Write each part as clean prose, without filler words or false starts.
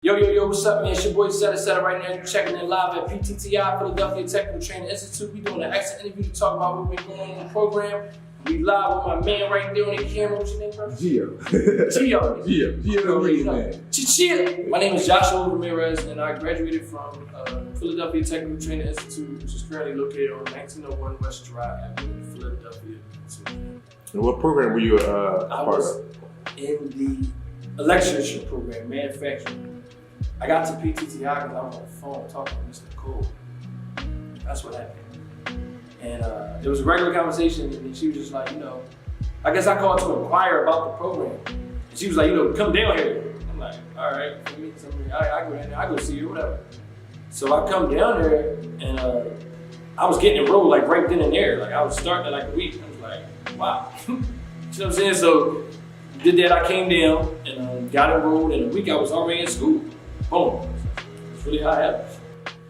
Yo, what's up, man? It's your boy Seta right now. You're checking in live at PTTI, Philadelphia Technical Training Institute. We doing an excellent interview to talk about what we've been going on in the program. We live with my man right there on the camera. What's your name, bro? Gio. Gio, man. Chill. My name is Joshua Ramirez, and I graduated from Philadelphia Technical Training Institute, which is currently located on 1901 West Drive Avenue, Philadelphia. And what program were you a part of? In the electrician program, manufacturing. I got to PTTI because I was on the phone talking to Mr. Cole. That's what happened. And it was a regular conversation, and she was just like, I guess I called to inquire about the program. And she was like, come down here. I'm like, all right, I go down there, I go see you, whatever. So I come down there, and I was getting enrolled like right then and there. Like I was starting in like a week. I was like, wow. You know what I'm saying? So did that, I came down and got enrolled. In a week I was already in school. Boom. That's really how it happened.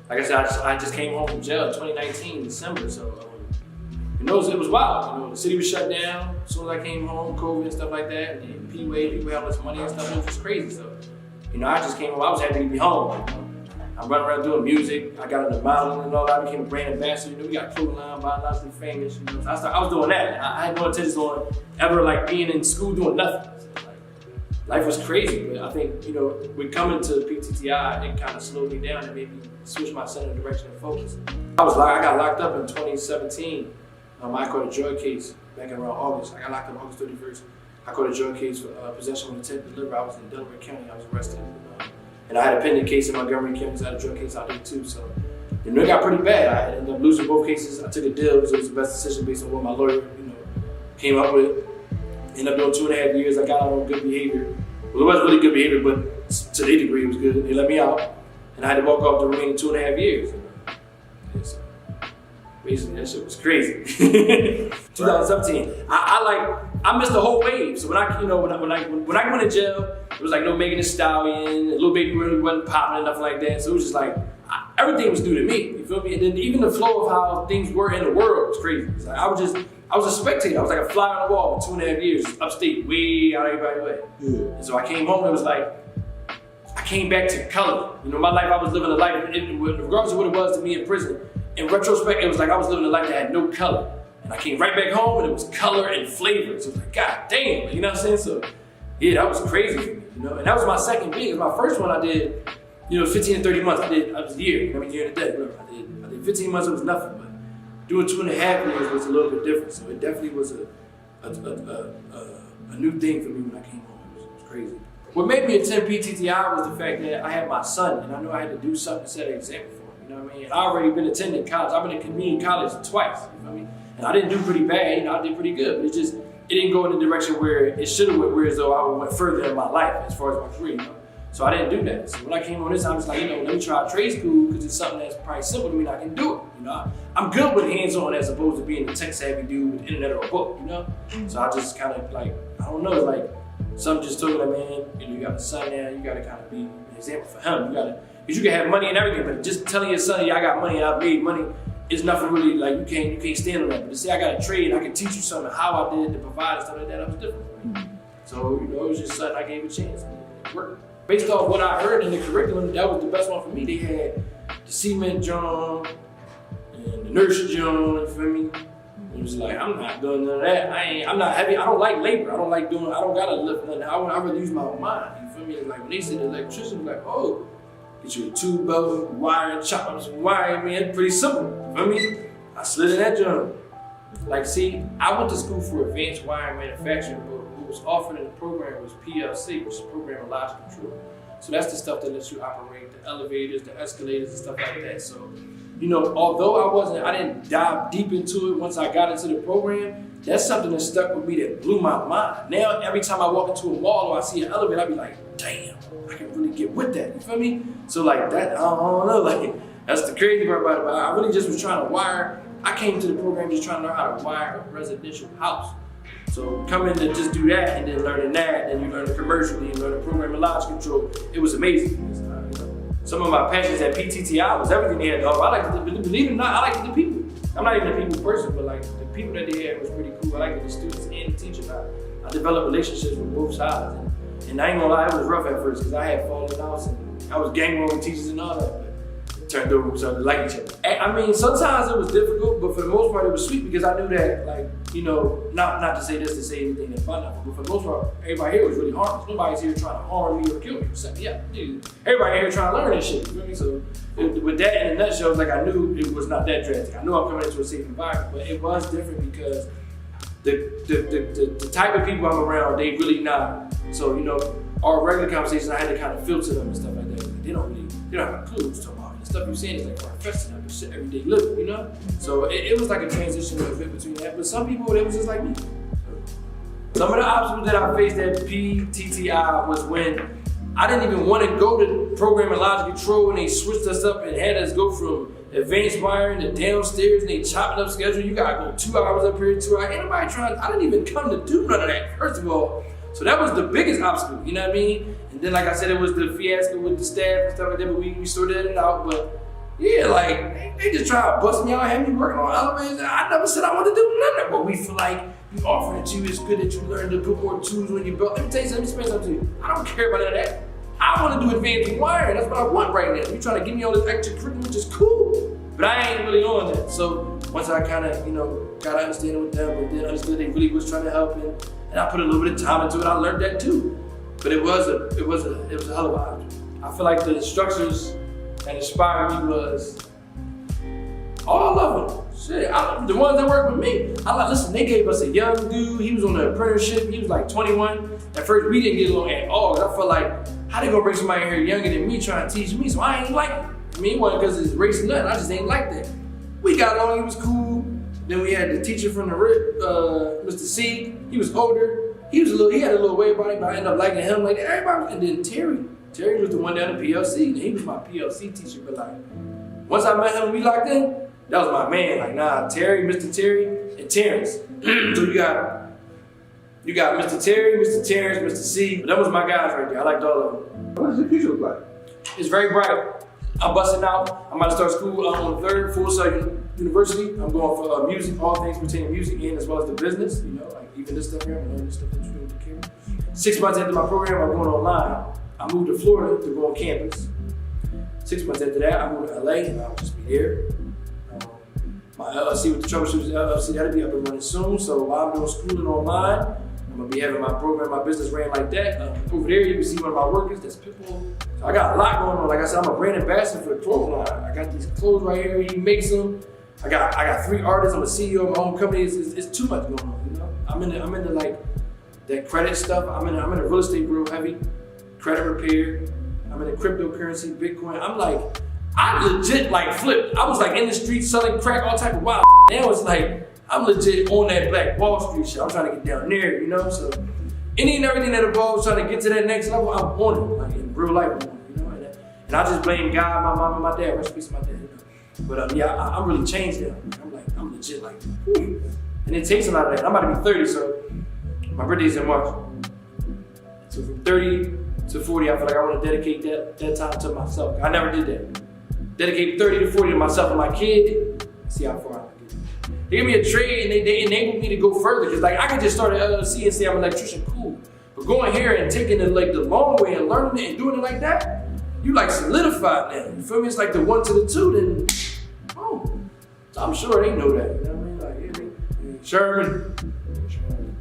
Like I said, I just came home from jail in 2019, December, so it was wild. The city was shut down as soon as I came home, COVID and stuff like that, and then P-Wave, people had all this money and stuff, it was just crazy. So, I just came home, I was happy to be home. I'm running around doing music, I got into modeling and all that, I became a brand ambassador, we got a clothing line, biologically famous, so I was doing that. I had no intentions on ever being in school doing nothing. Life was crazy, but I think, with coming to PTTI, it kind of slowed me down and made me switch my center of direction and focus. I got locked up in 2017. I caught a drug case back in around August. I got locked up August 31st. I caught a drug case for possession with intent to deliver. I was in Delaware County, I was arrested. And I had a pending case in Montgomery County, so I had a drug case out there too. So, it got pretty bad. I ended up losing both cases. I took a deal because it was the best decision based on what my lawyer, came up with. Ended up doing 2.5 years. I got out on good behavior. Well, it wasn't really good behavior, but to their degree it was good. They let me out, and I had to walk off the remaining 2.5 years. So basically, that shit was crazy. 2017. I missed the whole wave. So when I went to jail, it was like no Megan Thee Stallion, Lil Baby really wasn't popping and nothing like that. So it was just like everything was new to me. You feel me? And then even the flow of how things were in the world was crazy. It's like I was a spectator. I was like a fly on the wall for 2.5 years, upstate, way out of everybody's way. Yeah. And so I came home, it was like, I came back to color. My life, I was living a life, regardless of what it was to me in prison, in retrospect, it was like I was living a life that had no color. And I came right back home and it was color and flavor. So it was like, God damn, you know what I'm saying? So yeah, that was crazy for me, And that was my second big. My first one I did, 15 and 30 months. I was a year, year and a day, whatever. I did 15 months, it was nothing, but doing 2.5 years was a little bit different. So it definitely was a new thing for me when I came home. It was crazy. What made me attend PTTI was the fact that I had my son, and I knew I had to do something to set an example for him. You know what I mean? I already been attending college. I've been in community college twice. You know what I mean? And I didn't do pretty bad. I did pretty good, but it didn't go in the direction where it should have went. Whereas though I went further in my life as far as my career. So I didn't do that. So when I came on this, I was like, let me try trade school because it's something that's probably simple to me and I can do it. I'm good with hands-on as opposed to being a tech-savvy dude with the internet or a book, So I just kind of I don't know, it's like something just told me like, man, you got a son now, you gotta kind of be an example for him. Because you can have money and everything, but just telling your son, yeah, I got money and I made money, is nothing really, like you can't stand on that. But to say I got a trade and I can teach you something, how I did it to provide and stuff like that was different for me. So, it was just something I gave a chance and it worked. Based off what I heard in the curriculum, that was the best one for me. They had the cement drum and the nursery drum, you feel me? It was like, I'm not doing none of that. I'm not heavy. I don't like labor. I don't gotta lift nothing. I rather use my mind, you feel me? Like when they said the electrician, like, oh, get you a tube belt, wire, chop up some wire, man, it's pretty simple, you feel me? I slid in that drum. See, I went to school for advanced wire manufacturing, but what was offered in the program was PLC, which is Programming Logic Control. So that's the stuff that lets you operate the elevators, the escalators, and stuff like that. So, although I didn't dive deep into it once I got into the program, that's something that stuck with me that blew my mind. Now, every time I walk into a mall or I see an elevator, I be like, damn, I can really get with that, you feel me? So that, I don't know, that's the crazy part about it. But I really just was trying to wire. I came to the program just trying to learn how to wire a residential house. So coming to just do that and then learning that, and you learn the commercial, then you learn the programming logic control, it was amazing. Some of my passions at PTTI was everything they had to offer. Believe it or not, I liked the people. I'm not even a people person, but the people that they had was pretty cool. I liked the students and the teachers. I developed relationships with both sides. And I ain't gonna lie, it was rough at first because I had fallen outs and I was gang with teachers and all that, but it turned over, we started to like each other. And, I mean, sometimes it was difficult, but for the most part, it was sweet because I knew that, like, you know, not to say this to say anything that's fun, but for the most part, everybody here was really harmless. Nobody's here trying to harm me or kill me. So, yeah, dude, everybody here trying to learn this shit. You feel me? So with that in a nutshell, it's like I knew it was not that drastic. I knew I'm coming into a safe environment, but it was different because the type of people I'm around, they really not. So, you know, our regular conversations, I had to kind of filter them and stuff like that. Like, they don't have a clue what you're talking about. The stuff you're saying is like far-fetched enough, shit everyday living, you know? So it was like a transition a bit between that. But some people, they was just like me. Some of the obstacles that I faced at PTTI was when I didn't even want to go to programming logic control, and they switched us up and had us go from advanced wiring to downstairs, and they chopping up schedule. You gotta go 2 hours up here, 2 hours. Ain't nobody trying. I didn't even come to do none of that, first of all. So that was the biggest obstacle, you know what I mean? And then, like I said, it was the fiasco with the staff and stuff like that, but we sorted it out. But yeah, like, they just try to bust me out, have me working on elevators. I never said I want to do none of that, but we feel like we offering it to you. It's good that you learn to put more tools on your belt. Let me tell you something, let me explain something to you. I don't care about none of that. I want to do advanced wiring. That's what I want right now. You trying to give me all this extracurricular, which is cool, but I ain't really on that. So once I kind of, you know, got to understand it with them, and then understood they really was trying to help, and I put a little bit of time into it. I learned that too. But it was a hell of a option. I feel like the instructors that inspired me was all of them. Shit, the ones that worked with me. Listen, they gave us a young dude. He was on the apprenticeship. He was like 21. At first, we didn't get along at all. I felt like, how they gonna bring somebody in here younger than me trying to teach me? So I ain't like it. I mean, it wasn't because it's race or nothing. I just ain't like that. We got along. He was cool. Then we had the teacher from the RIP, Mr. C. He was older. He had a little way about it, but I ended up liking him like everybody. And then Terry was the one down at PLC. And he was my PLC teacher. But like, once I met him, we locked in. That was my man. Like, nah, Terry, Mr. Terry, and Terrence. So you got Mr. Terry, Mr. Terrence, Mr. C. But that was my guys right there. I liked all of them. What does your future look like? It's very bright. I'm busting out. I'm about to start school on the 3rd, Full Sail University. I'm going for music, all things pertaining to music, and as well as the business. You know, like even this stuff here, I'm learning this stuff that you're doing with the camera. 6 months after my program, I'm going online. I moved to Florida to go on campus. 6 months after that, I moved to LA, and I'll just be there. My LLC with the troubleshooters LLC, that'll be up and running soon. So while I'm doing schooling online, I'm gonna be having my program, my business ran like that. Over there, you can see one of my workers, that's Pitbull. So I got a lot going on. Like I said, I'm a brand ambassador for the clothes line. I got these clothes right here, he makes them. I got 3 artists, I'm a CEO of my own company. It's too much going on, you know? I'm into like that credit stuff. I'm into real estate real heavy, credit repair. I'm into cryptocurrency, Bitcoin. I legit like flipped. I was like in the streets selling crack, all type of wild. Now it's like, I'm legit on that Black Wall Street shit. I'm trying to get down there, you know? So any and everything that involves trying to get to that next level, I'm on it. Like in real life, I'm on it, you know? And I just blame God, my mom, and my dad. Rest in peace, my dad, you know? But yeah, I'm really changed now. I'm legit like, whew. And it takes a lot of that. I'm about to be 30, so my birthday's in March. So from 30 to 40, I feel like I want to dedicate that time to myself. I never did that. Dedicate 30 to 40 to myself and my kid. See how far I can get. They give me a trade and they enabled me to go further. Cause like I could just start an LLC and say I'm an electrician, cool. But going here and taking it like the long way and learning it and doing it like that, you like solidified now. You feel me? It's like the 1 to the 2, then, oh. So I'm sure they know that. You know what I mean? Like, yeah, Sherman.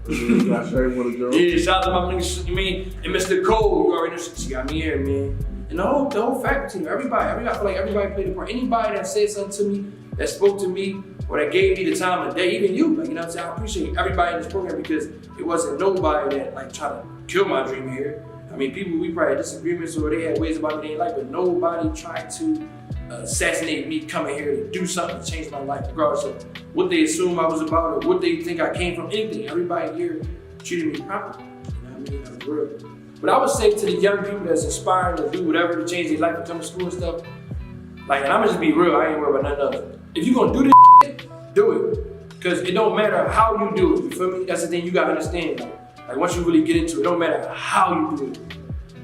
Yeah, shout out to my nigga, and Mr. Cole, you already know she got me here, man. And the whole faculty, everybody, I feel like everybody played a part. Anybody that said something to me, that spoke to me, or that gave me the time of the day, even you, like, you know what I'm saying? I appreciate everybody in this program because it wasn't nobody that like tried to kill my dream here. I mean, people, we probably had disagreements or they had ways about me they didn't like, but nobody tried to assassinate me coming here to do something to change my life, regardless of what they assume I was about or what they think I came from, anything. Everybody here treated me properly, you know what I mean? That was real. But I would say to the young people that's inspiring to do whatever to change their life and come to school and stuff, like, and I'm gonna just be real, I ain't worried about nothing else. If you're gonna do this shit, do it. Because it don't matter how you do it, you feel me? That's the thing you gotta understand. Like once you really get into it, it don't matter how you do it,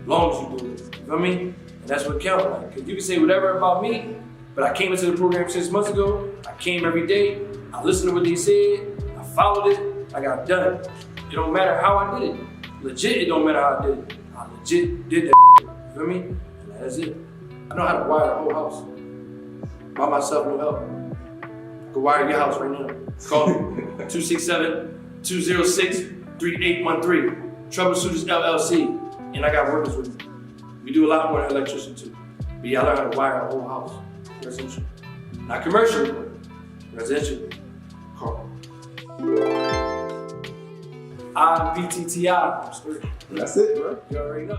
as long as you do it, you feel me? And that's what counts. Like, cause you can say whatever about me, but I came into the program 6 months ago, I came every day, I listened to what they said, I followed it, I got done. It don't matter how I did it. Legit, it don't matter how I did it. I legit did that, you feel me? That's it. I know how to wire a whole house. By myself, no help. I can wire your house right now. Call me. 267-206-3813. Troubleshooters LLC. And I got workers with me. We do a lot more than electrician too. But yeah, I learned how to wire a whole house. Residential. Not commercial, but residential. Call me. I'm PTTI. That's it, bro. You already know.